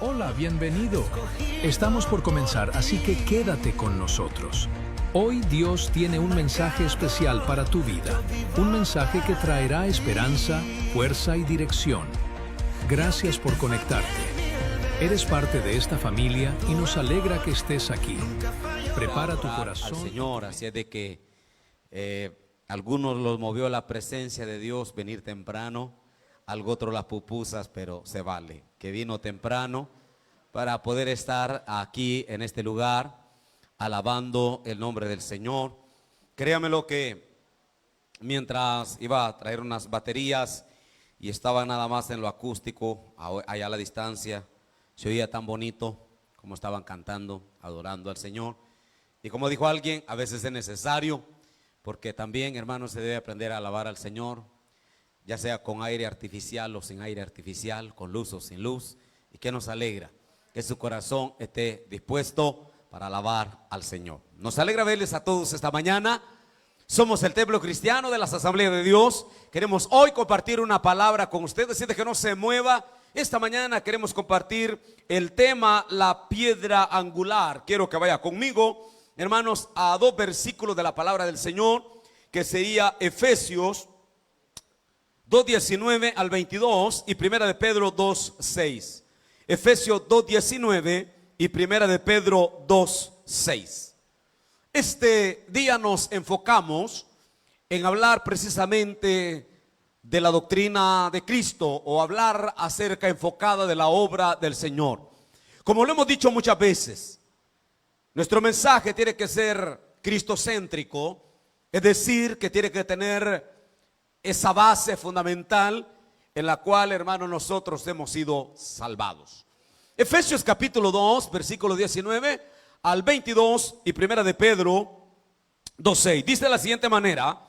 Hola, bienvenido. Estamos por comenzar, así que quédate con nosotros. Hoy Dios tiene un mensaje especial para tu vida, un mensaje que traerá esperanza, fuerza y dirección. Gracias por conectarte. Eres parte de esta familia y nos alegra que estés aquí. Prepara tu corazón. Al Señor, así es de que algunos los movió la presencia de Dios venir temprano, algo otro las pupusas, pero se vale, que vino temprano para poder estar aquí en este lugar, alabando el nombre del Señor. Créamelo que mientras iba a traer unas baterías y estaba nada más en lo acústico, allá a la distancia, se oía tan bonito como estaban cantando, adorando al Señor. Y como dijo alguien, a veces es necesario, porque también, hermanos, se debe aprender a alabar al Señor, ya sea con aire artificial o sin aire artificial, con luz o sin luz. Y que nos alegra que su corazón esté dispuesto para alabar al Señor. Nos alegra verles a todos esta mañana. Somos el Templo Cristiano de las Asambleas de Dios. Queremos hoy compartir una palabra con ustedes, así que no se mueva. Esta mañana queremos compartir el tema, la piedra angular. Quiero que vaya conmigo, hermanos, a dos versículos de la palabra del Señor, que sería Efesios 2:19 al 22 y Primera de Pedro 2:6. Efesios 2:19 y Primera de Pedro 2:6. Este día nos enfocamos en hablar precisamente de la doctrina de Cristo, o hablar acerca enfocada de la obra del Señor. Como lo hemos dicho muchas veces, nuestro mensaje tiene que ser cristocéntrico, es decir, que tiene que tener esa base fundamental en la cual, hermanos, nosotros hemos sido salvados. Efesios capítulo 2, versículo 19 al 22 y Primera de Pedro 2:6. Dice de la siguiente manera: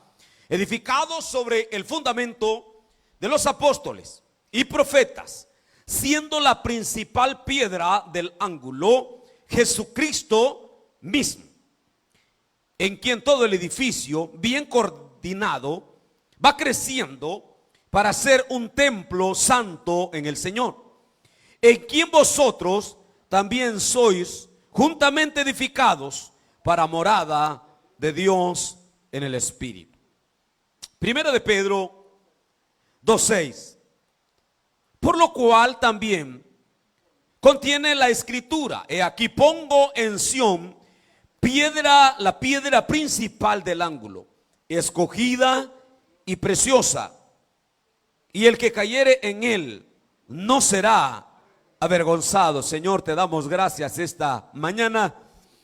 edificados sobre el fundamento de los apóstoles y profetas, siendo la principal piedra del ángulo Jesucristo mismo, en quien todo el edificio, bien coordinado, va creciendo para ser un templo santo en el Señor, en quien vosotros también sois juntamente edificados para morada de Dios en el Espíritu. Primera de Pedro 2:6. Por lo cual también contiene la escritura: he aquí pongo en Sión piedra, la piedra principal del ángulo, escogida y preciosa, y el que cayere en él no será avergonzado. Señor, te damos gracias esta mañana.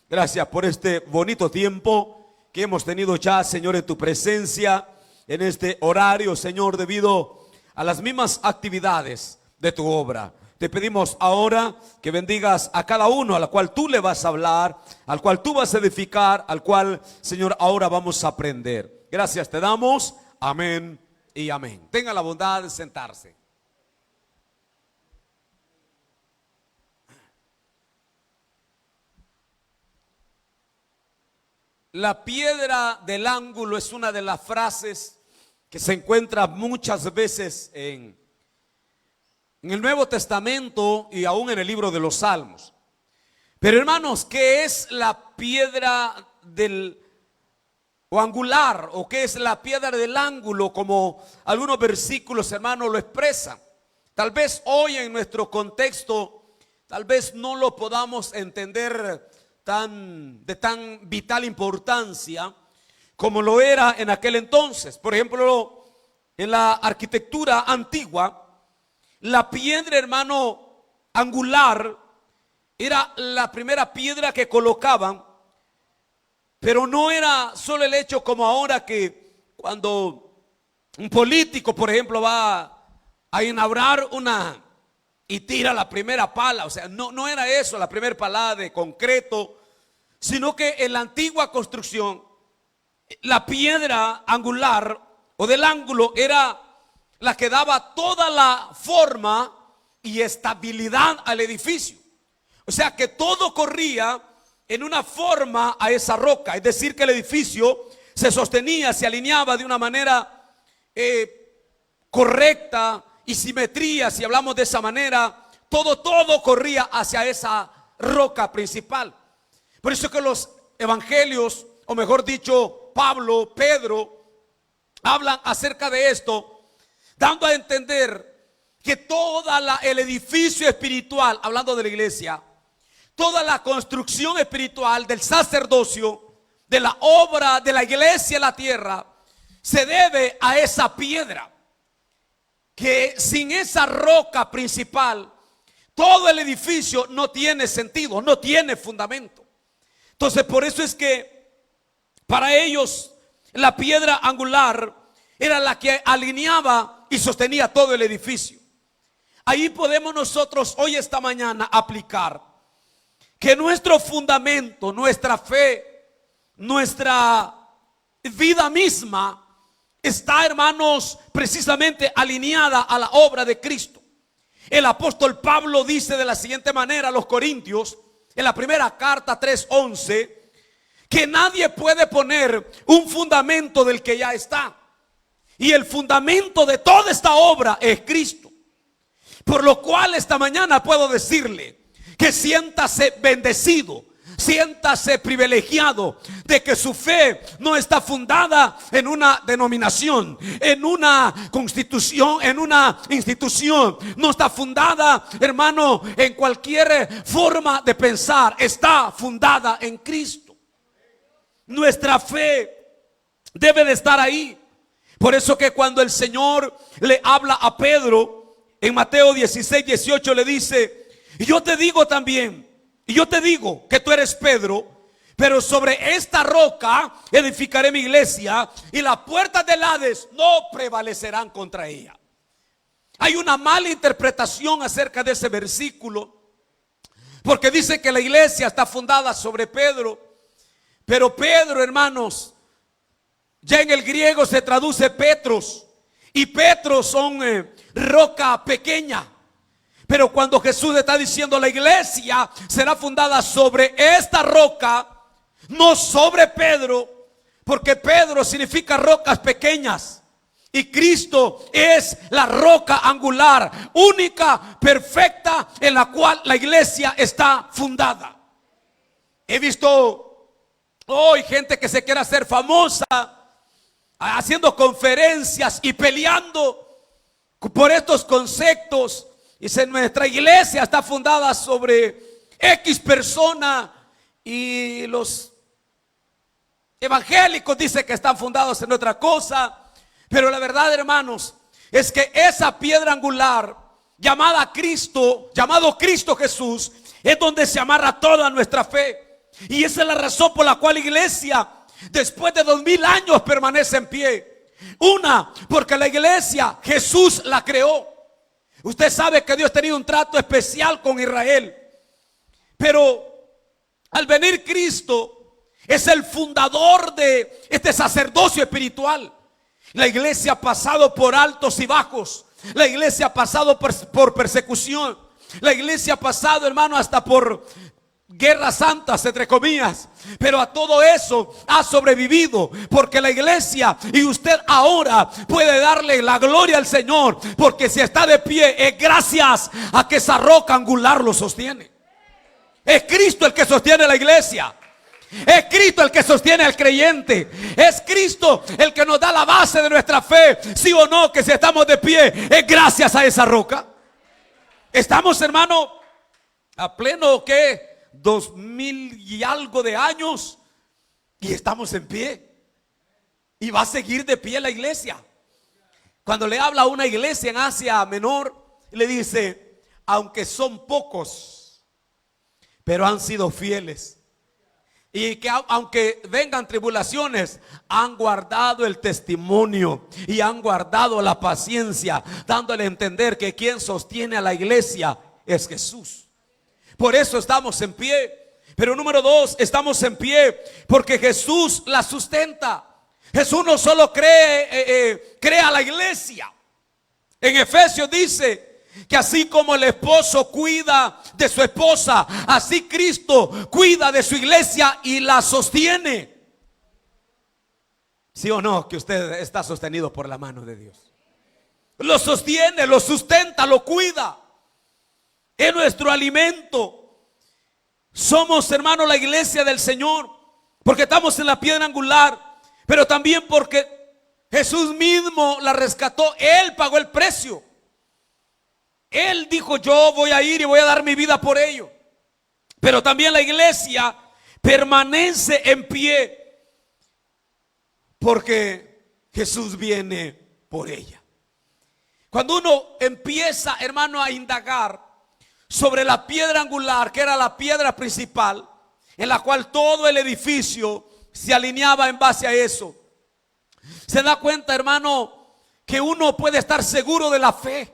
Gracias por este bonito tiempo que hemos tenido ya, Señor, en tu presencia, en este horario, Señor, debido a las mismas actividades de tu obra. Te pedimos ahora que bendigas a cada uno a la cual tú le vas a hablar, al cual tú vas a edificar, al cual, Señor, ahora vamos a aprender. Gracias te damos. Amén y amén. Tenga la bondad de sentarse. La piedra del ángulo es una de las frases que se encuentra muchas veces en el Nuevo Testamento y aún en el libro de los Salmos. Pero, hermanos, ¿qué es la piedra del o angular, o qué es la piedra del ángulo, como algunos versículos, hermanos, lo expresan? Tal vez hoy en nuestro contexto, tal vez no lo podamos entender de tan vital importancia como lo era en aquel entonces. Por ejemplo, en la arquitectura antigua, la piedra, hermano, angular era la primera piedra que colocaban. Pero no era solo el hecho como ahora, que cuando un político, por ejemplo, va a inaugurar y tira la primera pala, o sea, no era eso, la primera pala de concreto, sino que en la antigua construcción, la piedra angular o del ángulo era la que daba toda la forma y estabilidad al edificio. O sea, que todo corría en una forma a esa roca, es decir, que el edificio se sostenía, se alineaba de una manera correcta y simetría, si hablamos de esa manera, todo corría hacia esa roca principal. Por eso que los evangelios, o mejor dicho, Pablo, Pedro, hablan acerca de esto, dando a entender que el edificio espiritual, hablando de la iglesia, toda la construcción espiritual del sacerdocio, de la obra de la iglesia en la tierra, se debe a esa piedra. Que sin esa roca principal, todo el edificio no tiene sentido, no tiene fundamento. Entonces, por eso es que para ellos la piedra angular era la que alineaba y sostenía todo el edificio. Ahí podemos nosotros hoy, esta mañana, aplicar que nuestro fundamento, nuestra fe, nuestra vida misma está, hermanos, precisamente alineada a la obra de Cristo. El apóstol Pablo dice de la siguiente manera a los Corintios, en la primera carta 3:11, que nadie puede poner un fundamento del que ya está. Y el fundamento de toda esta obra es Cristo. Por lo cual esta mañana puedo decirle que siéntase bendecido, siéntase privilegiado de que su fe no está fundada en una denominación, en una constitución, en una institución. No está fundada, hermano, en cualquier forma de pensar. Está fundada en Cristo. Nuestra fe debe de estar ahí. Por eso que cuando el Señor le habla a Pedro en Mateo 16:18 le dice: y yo te digo también, y yo te digo que tú eres Pedro, pero sobre esta roca edificaré mi iglesia, y las puertas del Hades no prevalecerán contra ella. Hay una mala interpretación acerca de ese versículo, porque dice que la iglesia está fundada sobre Pedro. Pero Pedro, hermanos, ya en el griego se traduce Petros, y Petros son roca pequeña. Pero cuando Jesús está diciendo la iglesia será fundada sobre esta roca, no sobre Pedro, porque Pedro significa rocas pequeñas, y Cristo es la roca angular, única, perfecta, en la cual la iglesia está fundada. He visto hoy gente que se quiere hacer famosa haciendo conferencias y peleando por estos conceptos. Dice: nuestra iglesia está fundada sobre X persona, y los evangélicos dicen que están fundados en otra cosa. Pero la verdad, hermanos, es que esa piedra angular llamada Cristo, llamado Cristo Jesús, es donde se amarra toda nuestra fe. Y esa es la razón por la cual la iglesia después de 2000 años permanece en pie. Una, porque la iglesia Jesús la creó. Usted sabe que Dios tenía un trato especial con Israel, pero al venir Cristo es el fundador de este sacerdocio espiritual. La iglesia ha pasado por altos y bajos. La iglesia ha pasado por persecución. La iglesia ha pasado, hermano, hasta por guerras santas, entre comillas. Pero a todo eso ha sobrevivido, porque la iglesia y usted ahora puede darle la gloria al Señor, porque si está de pie es gracias a que esa roca angular lo sostiene. Es Cristo el que sostiene la iglesia. Es Cristo el que sostiene al creyente. Es Cristo el que nos da la base de nuestra fe. Sí o no, que si estamos de pie es gracias a esa roca. Estamos, hermano, a pleno que 2000 y algo de años, y estamos en pie, y va a seguir de pie la iglesia. Cuando le habla a una iglesia en Asia Menor, le dice: aunque son pocos, pero han sido fieles, y que aunque vengan tribulaciones, han guardado el testimonio y han guardado la paciencia, dándole a entender que quien sostiene a la iglesia es Jesús. Por eso estamos en pie. Pero número 2, estamos en pie porque Jesús la sustenta. Jesús no solo crea la iglesia. En Efesios dice que así como el esposo cuida de su esposa, así Cristo cuida de su iglesia y la sostiene. ¿Sí o no? Que usted está sostenido por la mano de Dios. Lo sostiene, lo sustenta, lo cuida. es nuestro alimento. Somos, hermano, la iglesia del Señor, porque estamos en la piedra angular, pero también porque Jesús mismo la rescató. Él pagó el precio. Él dijo: yo voy a ir y voy a dar mi vida por ello. Pero también la iglesia permanece en pie porque Jesús viene por ella. Cuando uno empieza, hermano, a indagar sobre la piedra angular, que era la piedra principal, en la cual todo el edificio se alineaba en base a eso, se da cuenta, hermano, que uno puede estar seguro de la fe,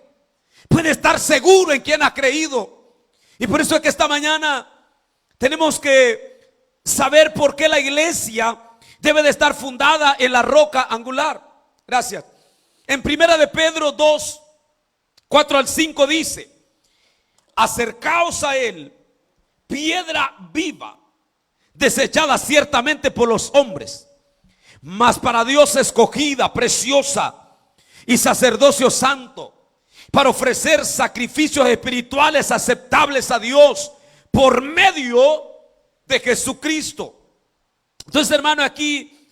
puede estar seguro en quien ha creído. Y por eso es que esta mañana tenemos que saber por qué la iglesia debe de estar fundada en la roca angular. Gracias. En primera de Pedro 2, 4 al 5 dice: acercaos a él, piedra viva, desechada ciertamente por los hombres, mas para Dios escogida, preciosa, y sacerdocio santo, para ofrecer sacrificios espirituales aceptables a Dios por medio de Jesucristo. Entonces, hermano, aquí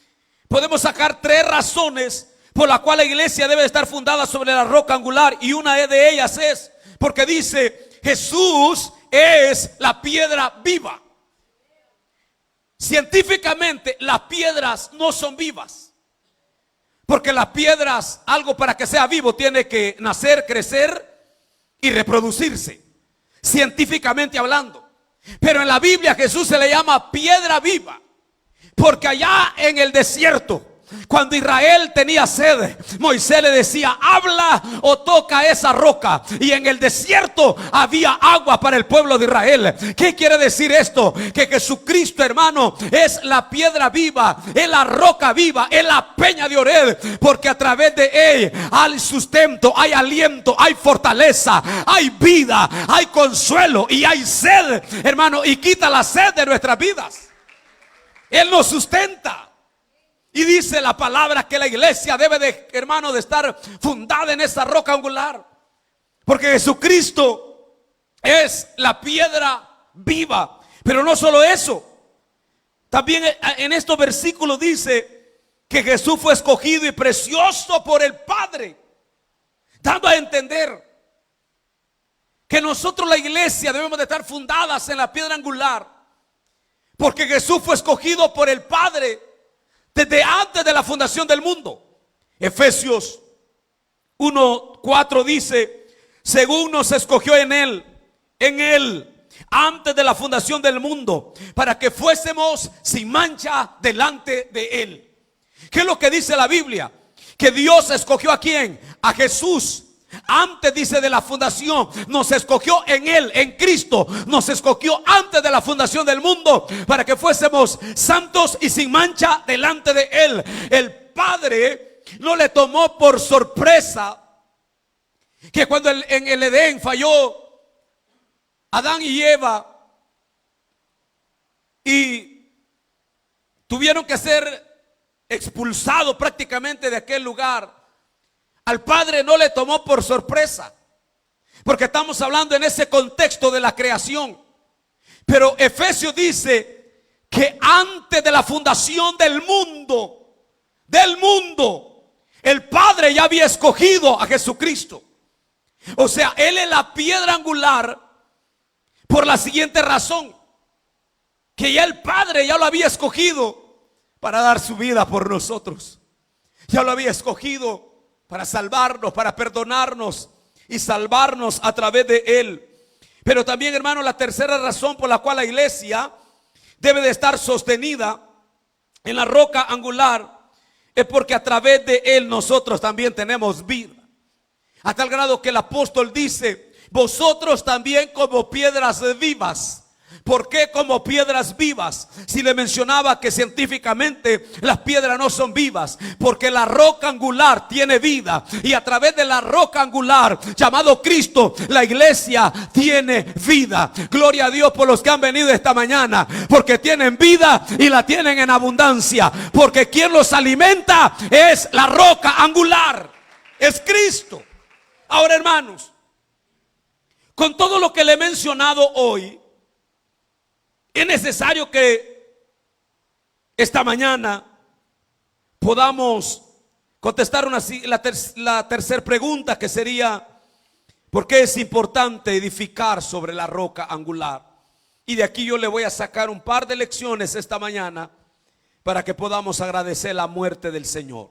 podemos sacar 3 razones por las cuales la iglesia debe estar fundada sobre la roca angular, y una de ellas es porque dice: Jesús es la piedra viva. Científicamente, las piedras no son vivas, porque las piedras, algo para que sea vivo tiene que nacer, crecer y reproducirse, científicamente hablando. Pero en la Biblia Jesús se le llama piedra viva, porque allá en el desierto, cuando Israel tenía sed, Moisés le decía: habla o toca esa roca. Y en el desierto había agua para el pueblo de Israel. ¿Qué quiere decir esto? Que Jesucristo, hermano, es la piedra viva, es la roca viva, es la peña de Oreb, porque a través de él hay sustento, hay aliento, hay fortaleza, hay vida, hay consuelo y hay sed, hermano, y quita la sed de nuestras vidas. Él nos sustenta. Y dice la palabra que la iglesia debe de, hermano, de estar fundada en esa roca angular, porque Jesucristo es la piedra viva. Pero no solo eso, también en estos versículos dice que Jesús fue escogido y precioso por el Padre, dando a entender que nosotros, la iglesia, debemos de estar fundadas en la piedra angular, porque Jesús fue escogido por el Padre desde antes de la fundación del mundo. Efesios 1:4 dice: según nos escogió en él, antes de la fundación del mundo, para que fuésemos sin mancha delante de él. ¿Qué es lo que dice la Biblia? Que Dios escogió ¿a quién? A Jesús. Antes, dice, de la fundación, nos escogió en él, en Cristo. Nos escogió antes de la fundación del mundo, para que fuésemos santos y sin mancha delante de él. El Padre no le tomó por sorpresa que cuando en el Edén falló Adán y Eva y tuvieron que ser expulsados prácticamente de aquel lugar. Al Padre no le tomó por sorpresa, porque estamos hablando en ese contexto de la creación. Pero Efesios dice que antes de la fundación del mundo, el Padre ya había escogido a Jesucristo. O sea, Él es la piedra angular por la siguiente razón: que ya el Padre ya lo había escogido para dar su vida por nosotros. Ya lo había escogido para salvarnos, para perdonarnos y salvarnos a través de él. Pero también, hermano, la tercera razón por la cual la iglesia debe de estar sostenida en la roca angular es porque a través de él nosotros también tenemos vida. A tal grado que el apóstol dice: vosotros también como piedras vivas. ¿Por qué como piedras vivas? Si le mencionaba que científicamente las piedras no son vivas, porque la roca angular tiene vida, y a través de la roca angular llamado Cristo, la iglesia tiene vida. Gloria a Dios por los que han venido esta mañana, porque tienen vida y la tienen en abundancia, porque quien los alimenta es la roca angular, es Cristo. Ahora, hermanos, con todo lo que le he mencionado hoy, es necesario que esta mañana podamos contestar la tercera pregunta, que sería: ¿por qué es importante edificar sobre la roca angular? Y de aquí yo le voy a sacar un par de lecciones esta mañana para que podamos agradecer la muerte del Señor.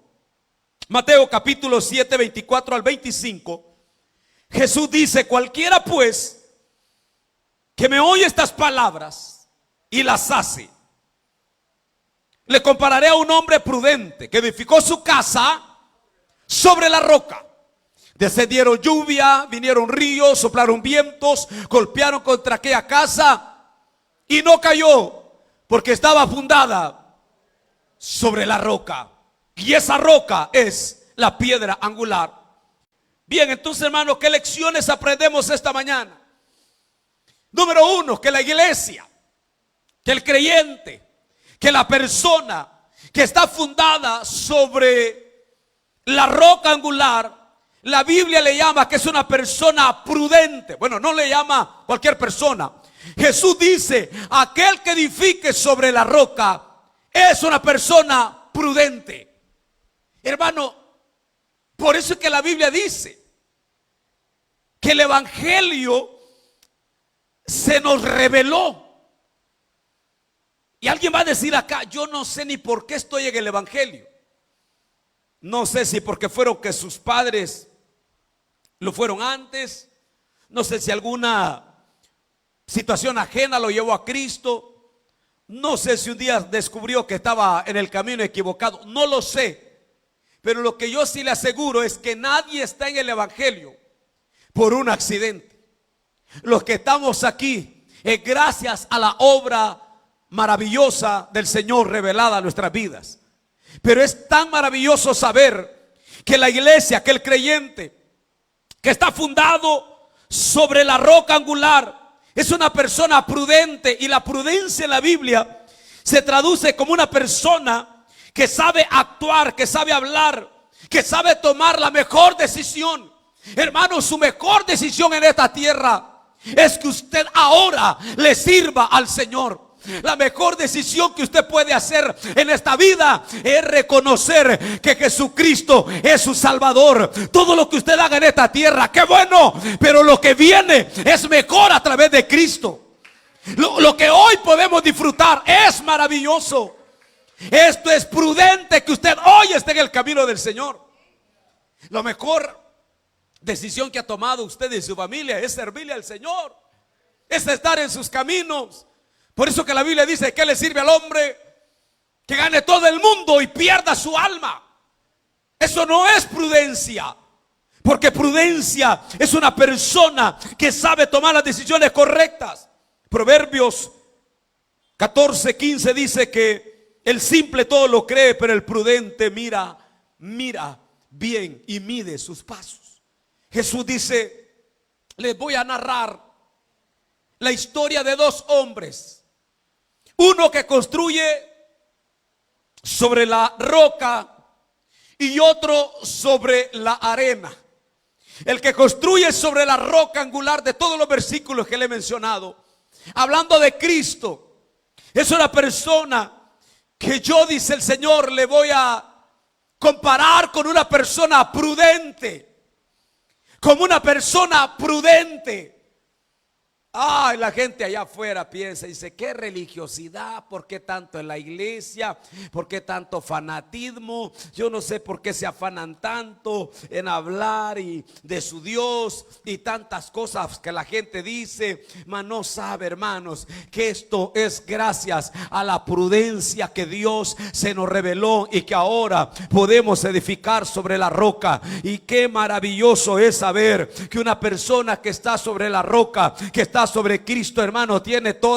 Mateo capítulo 7, 24 al 25. Jesús dice: cualquiera pues que me oye estas palabras y las hace, le compararé a un hombre prudente que edificó su casa sobre la roca. Descendieron lluvia, vinieron ríos, soplaron vientos, golpearon contra aquella casa y no cayó, porque estaba fundada sobre la roca. Y esa roca es la piedra angular. Bien, entonces, hermanos, ¿qué lecciones aprendemos esta mañana? Número uno, que la iglesia, que el creyente, que la persona que está fundada sobre la roca angular, la Biblia le llama que es una persona prudente. Bueno, no le llama cualquier persona. Jesús dice: aquel que edifique sobre la roca es una persona prudente. Hermano, por eso es que la Biblia dice que el evangelio se nos reveló. Y alguien va a decir acá: yo no sé ni por qué estoy en el evangelio. No sé si porque fueron que sus padres lo fueron antes. No sé si alguna situación ajena lo llevó a Cristo. No sé si un día descubrió que estaba en el camino equivocado. No lo sé. Pero lo que yo sí le aseguro es que nadie está en el evangelio por un accidente. Los que estamos aquí es gracias a la obra maravillosa del Señor revelada a nuestras vidas. Pero es tan maravilloso saber que la iglesia, que el creyente que está fundado sobre la roca angular, es una persona prudente. Y la prudencia en la Biblia se traduce como una persona que sabe actuar, que sabe hablar, que sabe tomar la mejor decisión. Hermano, su mejor decisión en esta tierra es que usted ahora le sirva al Señor. La mejor decisión que usted puede hacer en esta vida es reconocer que Jesucristo es su Salvador. Todo lo que usted haga en esta tierra, qué bueno, pero lo que viene es mejor a través de Cristo. Lo que hoy podemos disfrutar es maravilloso. Esto es prudente que usted hoy esté en el camino del Señor. La mejor decisión que ha tomado usted y su familia es servirle al Señor, es estar en sus caminos. Por eso que la Biblia dice: ¿qué le sirve al hombre que gane todo el mundo y pierda su alma? Eso no es prudencia, porque prudencia es una persona que sabe tomar las decisiones correctas. Proverbios 14:15 dice que el simple todo lo cree, pero el prudente mira bien y mide sus pasos. Jesús dice: les voy a narrar la historia de dos hombres. Uno que construye sobre la roca y otro sobre la arena. El que construye sobre la roca angular, de todos los versículos que le he mencionado, hablando de Cristo, es una persona que yo, dice el Señor, le voy a comparar con una persona prudente. Como una persona prudente. Ay, la gente allá afuera piensa y dice: qué religiosidad, ¿por qué tanto en la iglesia? ¿Por qué tanto fanatismo? Yo no sé por qué se afanan tanto en hablar y de su Dios y tantas cosas que la gente dice. Mas no sabe, hermanos, que esto es gracias a la prudencia que Dios se nos reveló y que ahora podemos edificar sobre la roca. Y qué maravilloso es saber que una persona que está sobre la roca, que está sobre Cristo, hermano,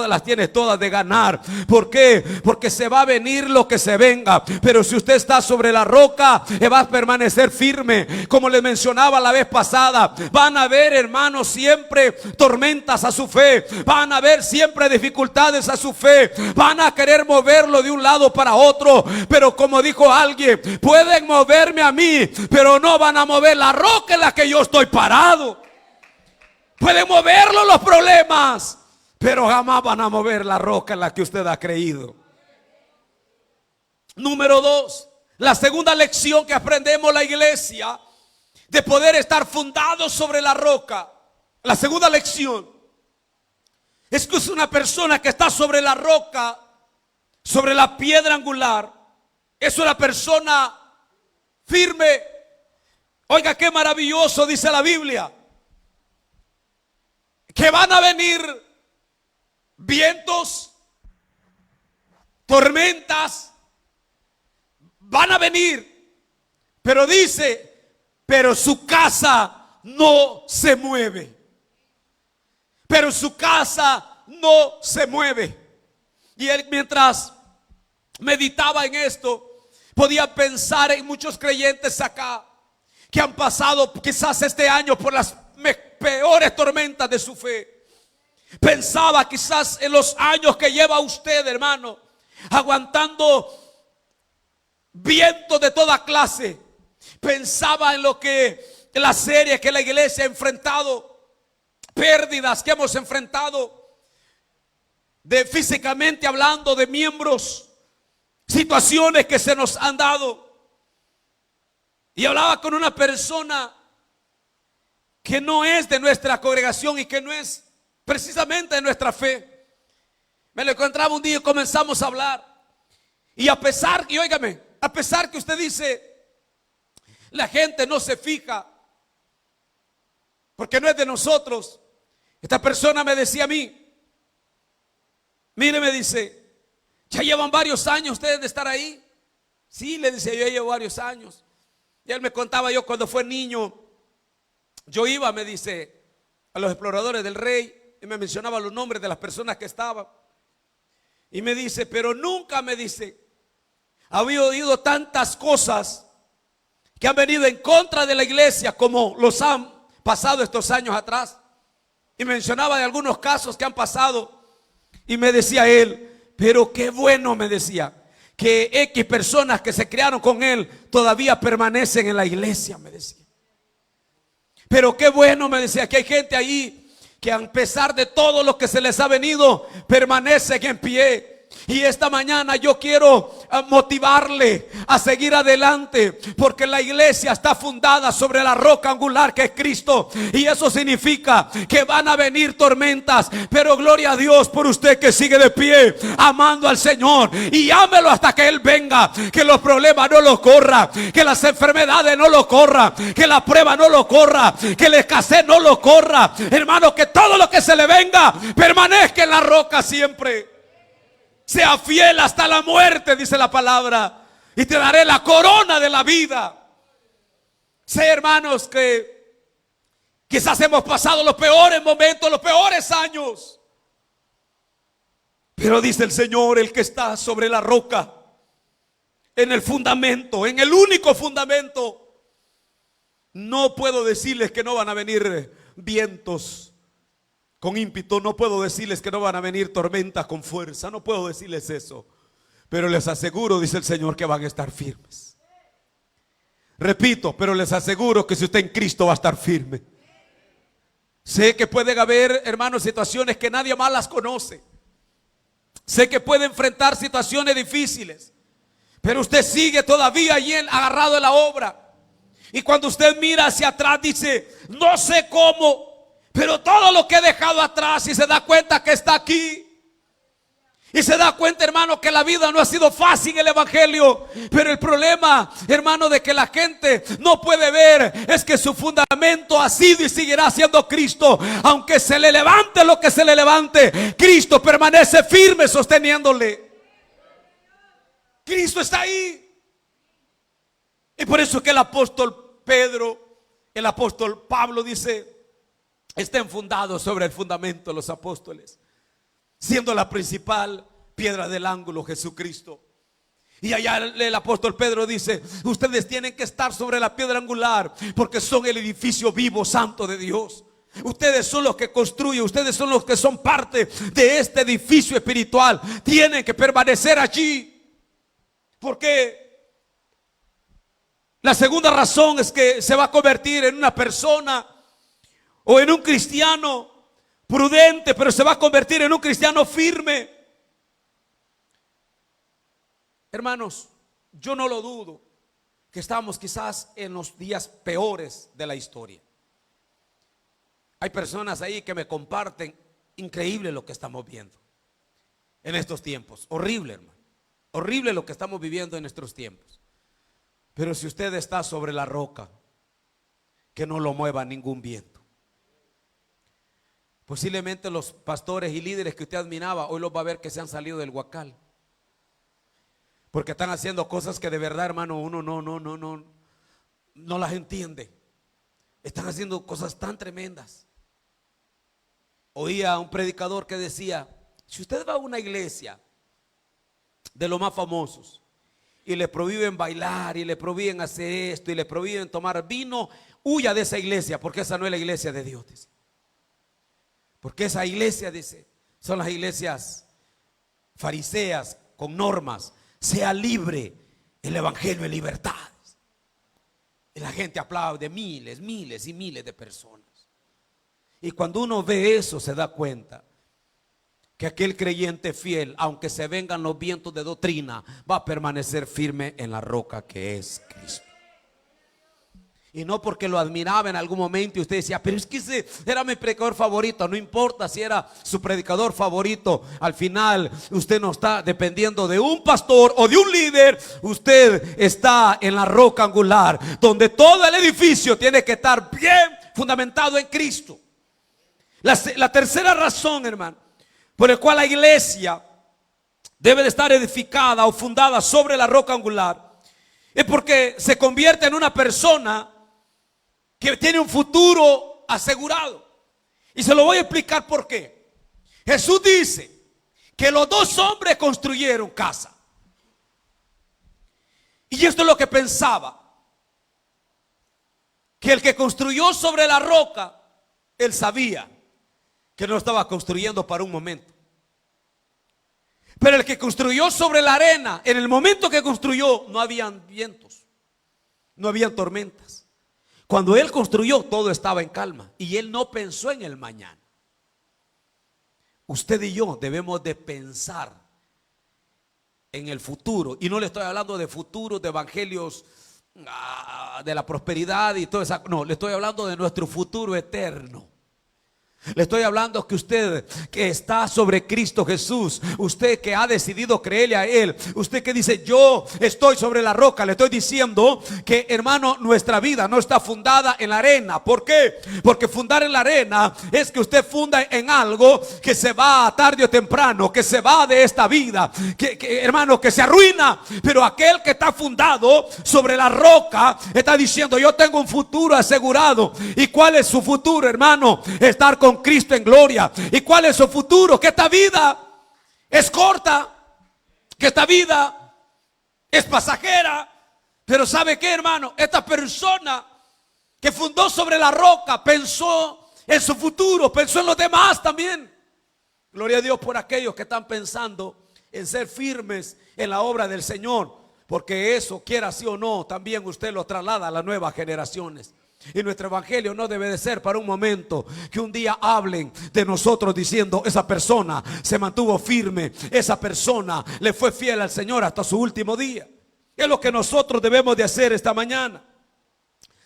las tiene todas de ganar. ¿Por qué? Porque se va a venir lo que se venga, pero si usted está sobre la roca, va a permanecer firme. Como les mencionaba la vez pasada, van a haber, hermanos, siempre tormentas a su fe, van a haber siempre dificultades a su fe, van a querer moverlo de un lado para otro, pero como dijo alguien: pueden moverme a mí, pero no van a mover la roca en la que yo estoy parado. Pueden moverlo los problemas, pero jamás van a mover la roca en la que usted ha creído. Número 2, la segunda lección que aprendemos la iglesia de poder estar fundados sobre la roca. La segunda lección es que es una persona que está sobre la roca, sobre la piedra angular. Es una persona firme. Oiga, qué maravilloso dice la Biblia, que van a venir vientos, tormentas, van a venir, pero dice, pero su casa no se mueve. Pero su casa no se mueve. Y él, mientras meditaba en esto, podía pensar en muchos creyentes acá que han pasado quizás este año por las peores tormentas de su fe. Pensaba quizás en los años que lleva usted, hermano, aguantando vientos de toda clase. Pensaba en lo que la serie que la iglesia ha enfrentado, pérdidas que hemos enfrentado, de físicamente hablando, de miembros, situaciones que se nos han dado. Y hablaba con una persona que no es de nuestra congregación y que no es precisamente de nuestra fe. Me lo encontraba un día y comenzamos a hablar. Y a pesar, y óigame, a pesar que usted dice, la gente no se fija porque no es de nosotros. Esta persona me decía a mí, mire, me dice, ya llevan varios años ustedes de estar ahí. Sí, le decía, yo llevo varios años. Y él me contaba, yo cuando fue niño, yo iba, me dice, a los exploradores del Rey, y me mencionaba los nombres de las personas que estaban. Y me dice, pero nunca, me dice, había oído tantas cosas que han venido en contra de la iglesia como los han pasado estos años atrás. Y mencionaba de algunos casos que han pasado. Y me decía él, pero qué bueno, me decía, que X personas que se criaron con él todavía permanecen en la iglesia, me decía. Pero qué bueno, me decía, que hay gente ahí que a pesar de todo lo que se les ha venido, permanecen en pie. Y esta mañana yo quiero motivarle a seguir adelante, porque la iglesia está fundada sobre la roca angular que es Cristo. Y eso significa que van a venir tormentas, pero gloria a Dios por usted que sigue de pie, amando al Señor. Y ámelo hasta que Él venga. Que los problemas no lo corran, que las enfermedades no lo corran, que la prueba no lo corra, que la escasez no lo corra. Hermano, que todo lo que se le venga permanezca en la roca siempre. Sea fiel hasta la muerte, dice la palabra, y te daré la corona de la vida. Sé, hermanos, que quizás hemos pasado los peores momentos, los peores años, pero dice el Señor, el que está sobre la roca, en el fundamento, en el único fundamento, no puedo decirles que no van a venir vientos con ímpetu, no puedo decirles que no van a venir tormentas con fuerza, no puedo decirles eso, pero les aseguro, dice el Señor, que van a estar firmes. Repito, pero les aseguro que si usted en Cristo va a estar firme. Sé que pueden haber, hermanos, situaciones que nadie más las conoce. Sé que puede enfrentar situaciones difíciles, pero usted sigue todavía allí agarrado en la obra. Y cuando usted mira hacia atrás dice, no sé cómo, pero todo lo que he dejado atrás, y se da cuenta que está aquí. Y se da cuenta, hermano, que la vida no ha sido fácil en el evangelio. Pero el problema, hermano, de que la gente no puede ver es que su fundamento ha sido y seguirá siendo Cristo. Aunque se le levante lo que se le levante, Cristo permanece firme sosteniéndole. Cristo está ahí. Y por eso que el apóstol Pedro, el apóstol Pablo dice, estén fundados sobre el fundamento de los apóstoles, siendo la principal piedra del ángulo Jesucristo. Y allá el apóstol Pedro dice, ustedes tienen que estar sobre la piedra angular, porque son el edificio vivo, santo de Dios. Ustedes son los que construyen, ustedes son los que son parte de este edificio espiritual. Tienen que permanecer allí, porque la segunda razón es que se va a convertir en una persona o en un cristiano prudente, pero se va a convertir en un cristiano firme. Hermanos, yo no lo dudo que estamos quizás en los días peores de la historia. Hay personas ahí que me comparten, increíble lo que estamos viendo en estos tiempos. Horrible, hermano. Horrible lo que estamos viviendo en nuestros tiempos. Pero si usted está sobre la roca, que no lo mueva ningún viento. Posiblemente los pastores y líderes que usted admiraba, hoy los va a ver que se han salido del huacal. Porque están haciendo cosas que de verdad, hermano, uno no las entiende. Están haciendo cosas tan tremendas. Oía a un predicador que decía: si usted va a una iglesia de los más famosos y le prohíben bailar y le prohíben hacer esto y le prohíben tomar vino, huya de esa iglesia, porque esa no es la iglesia de Dios, dice. Porque esa iglesia, dice, son las iglesias fariseas con normas. Sea libre, el evangelio es libertad. Y la gente aplaude, miles y miles de personas. Y cuando uno ve eso, se da cuenta que aquel creyente fiel, aunque se vengan los vientos de doctrina, va a permanecer firme en la roca que es Cristo. Y no porque lo admiraba en algún momento y usted decía: pero es que ese era mi predicador favorito. No importa si era su predicador favorito, al final usted no está dependiendo de un pastor o de un líder. Usted está en la roca angular, donde todo el edificio tiene que estar bien fundamentado en Cristo. La tercera razón, hermano, por el cual la iglesia debe de estar edificada o fundada sobre la roca angular, es porque se convierte en una persona que tiene un futuro asegurado. Y se lo voy a explicar por qué. Jesús dice que los dos hombres construyeron casa. Y esto es lo que pensaba, que el que construyó sobre la roca, él sabía que no estaba construyendo para un momento. Pero el que construyó sobre la arena, en el momento que construyó, no habían vientos, no habían tormentas. Cuando él construyó, todo estaba en calma y él no pensó en el mañana. Usted y yo debemos de pensar en el futuro. Y no le estoy hablando de futuros, de evangelios de la prosperidad y todo eso. No, le estoy hablando de nuestro futuro eterno. Le estoy hablando que usted que está sobre Cristo Jesús, usted que ha decidido creerle a Él, usted que dice: yo estoy sobre la roca. Le estoy diciendo que, hermano, nuestra vida no está fundada en la arena. ¿Por qué? Porque fundar en la arena es que usted funda en algo que se va tarde o temprano, que se va de esta vida, hermano, que se arruina. Pero aquel que está fundado sobre la roca está diciendo: yo tengo un futuro asegurado. ¿Y cuál es su futuro, hermano? Estar con Cristo en gloria. ¿Y cuál es su futuro? Que esta vida es corta, que esta vida es pasajera. Pero ¿sabe qué, hermano? Esta persona que fundó sobre la roca pensó en su futuro, pensó en los demás también. Gloria a Dios por aquellos que están pensando en ser firmes en la obra del Señor, porque eso, quiera sí o no, también usted lo traslada a las nuevas generaciones. Y nuestro evangelio no debe de ser para un momento que un día hablen de nosotros diciendo: esa persona se mantuvo firme, esa persona le fue fiel al Señor hasta su último día. Es lo que nosotros debemos de hacer esta mañana.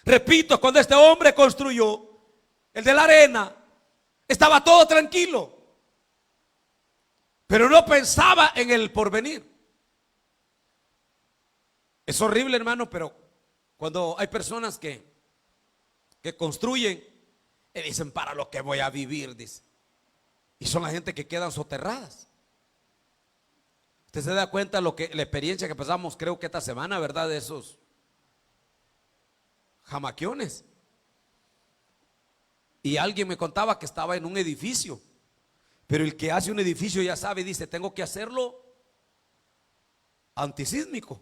Repito, cuando este hombre construyó, el de la arena, estaba todo tranquilo, pero no pensaba en el porvenir. Es horrible, hermano, pero cuando hay personas que construyen y dicen: para lo que voy a vivir, dice. Y son la gente que quedan soterradas. Usted se da cuenta la experiencia que pasamos, creo que esta semana, ¿verdad? De esos jamaquiones. Y alguien me contaba que estaba en un edificio, pero el que hace un edificio ya sabe, dice: tengo que hacerlo antisísmico.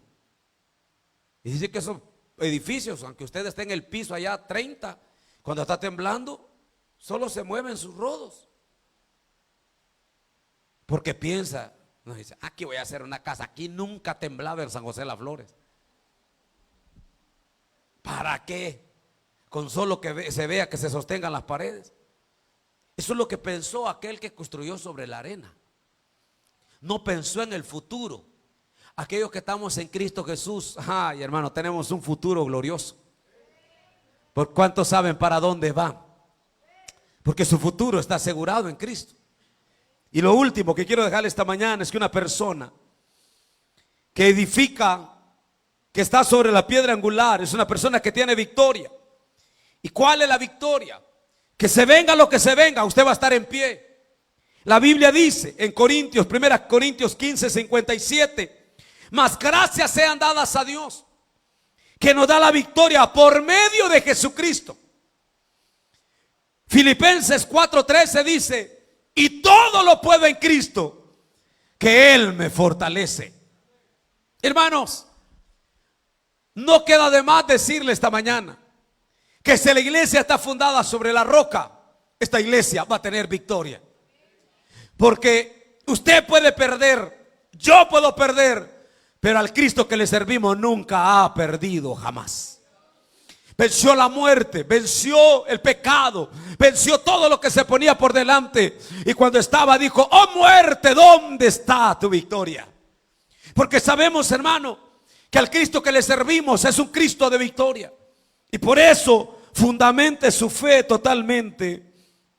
Y dice que esos edificios, aunque usted esté en el piso allá 30, cuando está temblando, solo se mueven sus rodos. Porque piensa, no, dice: aquí voy a hacer una casa. Aquí nunca temblaba en San José de las Flores. ¿Para qué? con solo que se vea que se sostengan las paredes. Eso es lo que pensó aquel que construyó sobre la arena. No pensó en el futuro. Aquellos que estamos en Cristo Jesús, ay hermano, tenemos un futuro glorioso. ¿Por cuántos saben para dónde van? Porque su futuro está asegurado en Cristo. Y lo último que quiero dejarle esta mañana es que una persona que edifica, que está sobre la piedra angular, es una persona que tiene victoria. ¿Y cuál es la victoria? Que se venga lo que se venga, usted va a estar en pie. La Biblia dice en Corintios, 1 Corintios 15, 57, mas gracias sean dadas a Dios, que nos da la victoria por medio de Jesucristo. Filipenses 4:13 dice, y todo lo puedo en Cristo, que Él me fortalece. Hermanos, no queda de más decirle esta mañana que si la iglesia está fundada sobre la roca, esta iglesia va a tener victoria. Porque usted puede perder, yo puedo perder, pero al Cristo que le servimos nunca ha perdido jamás. Venció la muerte, venció el pecado, venció todo lo que se ponía por delante. Y cuando estaba dijo, oh muerte, ¿dónde está tu victoria? Porque sabemos, hermano, que al Cristo que le servimos es un Cristo de victoria. Y por eso fundamente su fe totalmente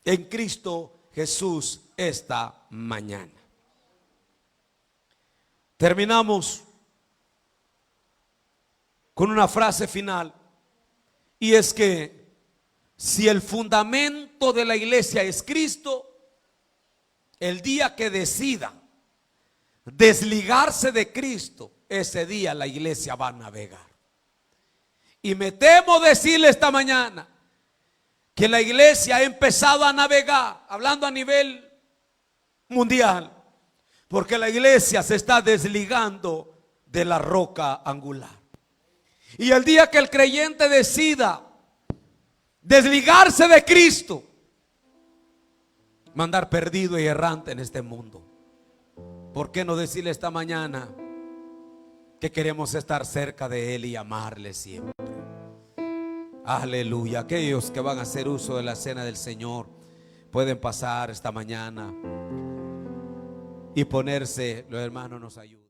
en Cristo Jesús esta mañana. Terminamos con una frase final. Y es que si el fundamento de la iglesia es Cristo, el día que decida desligarse de Cristo, ese día la iglesia va a navegar. Y me temo decirle esta mañana que la iglesia ha empezado a navegar, hablando a nivel mundial, porque la iglesia se está desligando de la roca angular. Y el día que el creyente decida desligarse de Cristo, mandar perdido y errante en este mundo. ¿Por qué no decirle esta mañana que queremos estar cerca de Él y amarle siempre? Aleluya. Aquellos que van a hacer uso de la cena del Señor pueden pasar esta mañana y ponerse. Los hermanos nos ayudan.